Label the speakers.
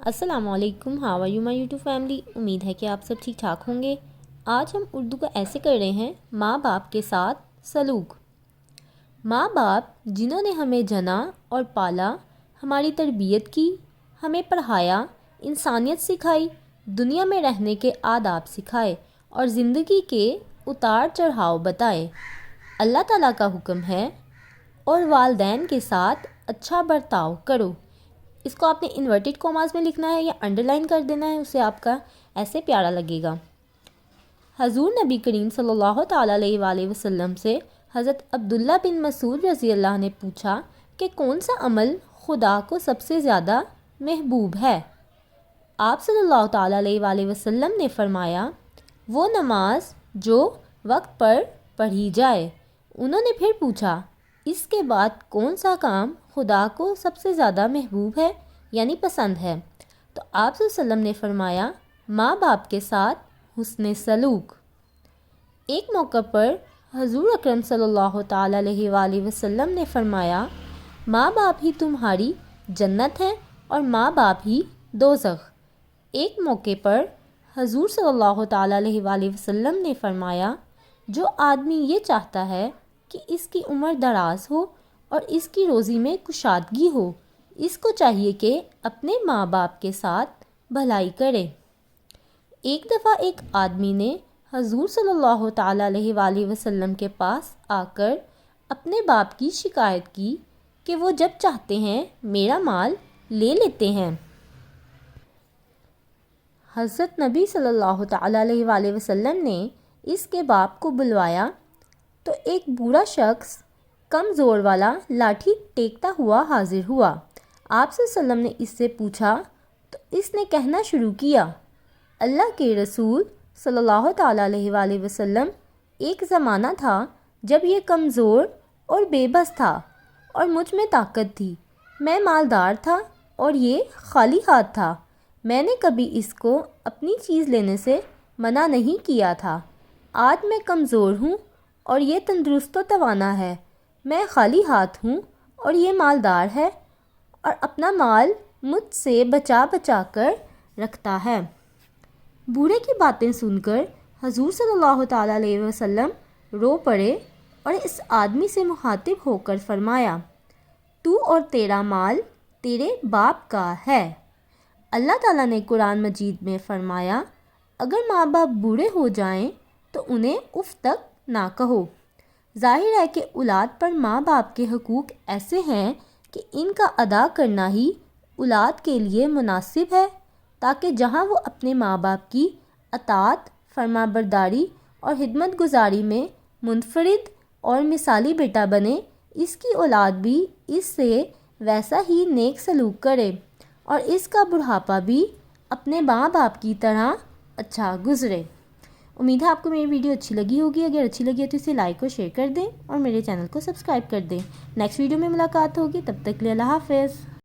Speaker 1: السلام علیکم، how are you my YouTube family. امید ہے کہ آپ سب ٹھیک ٹھاک ہوں گے۔ آج ہم اردو کا ایسے کر رہے ہیں ماں باپ کے ساتھ سلوک۔ ماں باپ جنہوں نے ہمیں جنا اور پالا، ہماری تربیت کی، ہمیں پڑھایا، انسانیت سکھائی، دنیا میں رہنے کے آداب سکھائے اور زندگی کے اتار چڑھاؤ بتائے۔ اللہ تعالیٰ کا حکم ہے اور والدین کے ساتھ اچھا برتاؤ کرو۔ اس کو آپ نے انورٹڈ کوماز میں لکھنا ہے یا انڈر لائن کر دینا ہے، اسے آپ کا ایسے پیارا لگے گا۔ حضور نبی کریم صلی اللہ تعالیٰ علیہ وآلہ وسلم سے حضرت عبداللہ بن مسعود رضی اللہ نے پوچھا کہ کون سا عمل خدا کو سب سے زیادہ محبوب ہے؟ آپ صلی اللہ تعالیٰ علیہ وآلہ وسلم نے فرمایا، وہ نماز جو وقت پر پڑھی جائے۔ انہوں نے پھر پوچھا، اس کے بعد کون سا کام خدا کو سب سے زیادہ محبوب ہے یعنی پسند ہے؟ تو آپ صلی اللہ علیہ وسلم نے فرمایا، ماں باپ کے ساتھ حسن سلوک۔ ایک موقع پر حضور اکرم صلی اللہ تعالیٰ علیہ وآلہ وسلم نے فرمایا، ماں باپ ہی تمہاری جنت ہے اور ماں باپ ہی دوزخ۔ ایک موقع پر حضور صلی اللہ تعالیٰ علیہ وآلہ وسلم نے فرمایا، جو آدمی یہ چاہتا ہے کہ اس کی عمر دراز ہو اور اس کی روزی میں کشادگی ہو، اس کو چاہیے کہ اپنے ماں باپ کے ساتھ بھلائی کرے۔ ایک دفعہ ایک آدمی نے حضور صلی اللہ تعالیٰ علیہ وآلہ وسلم کے پاس آ کر اپنے باپ کی شکایت کی کہ وہ جب چاہتے ہیں میرا مال لے لیتے ہیں۔ حضرت نبی صلی اللہ تعالیٰ علیہ وآلہ وسلم نے اس کے باپ کو بلوایا تو ایک بوڑھا شخص کمزور والا لاٹھی ٹیکتا ہوا حاضر ہوا۔ آپ صلی اللہ علیہ وسلم نے اس سے پوچھا تو اس نے کہنا شروع کیا، اللہ کے رسول صلی اللہ تعالیٰ علیہ وآلہ وسلم، ایک زمانہ تھا جب یہ کمزور اور بے بس تھا اور مجھ میں طاقت تھی، میں مالدار تھا اور یہ خالی ہاتھ تھا۔ میں نے کبھی اس کو اپنی چیز لینے سے منع نہیں کیا تھا۔ آج میں کمزور ہوں اور یہ تندرست و توانا ہے، میں خالی ہاتھ ہوں اور یہ مالدار ہے اور اپنا مال مجھ سے بچا بچا کر رکھتا ہے۔ بوڑھے کی باتیں سن کر حضور صلی اللہ تعالیٰ علیہ وسلم رو پڑے اور اس آدمی سے مخاطب ہو کر فرمایا، تو اور تیرا مال تیرے باپ کا ہے۔ اللہ تعالیٰ نے قرآن مجید میں فرمایا، اگر ماں باپ بوڑھے ہو جائیں تو انہیں اف تک نہ کہو۔ ظاہر ہے کہ اولاد پر ماں باپ کے حقوق ایسے ہیں کہ ان کا ادا کرنا ہی اولاد کے لیے مناسب ہے، تاکہ جہاں وہ اپنے ماں باپ کی اطاعت، فرما برداری اور خدمت گزاری میں منفرد اور مثالی بیٹا بنے، اس کی اولاد بھی اس سے ویسا ہی نیک سلوک کرے اور اس کا بڑھاپا بھی اپنے ماں باپ کی طرح اچھا گزرے۔ امید ہے آپ کو میری ویڈیو اچھی لگی ہوگی۔ اگر اچھی لگی ہے تو اسے لائک اور شیئر کر دیں اور میرے چینل کو سبسکرائب کر دیں۔ نیکسٹ ویڈیو میں ملاقات ہوگی، تب تک کے لیے اللہ حافظ۔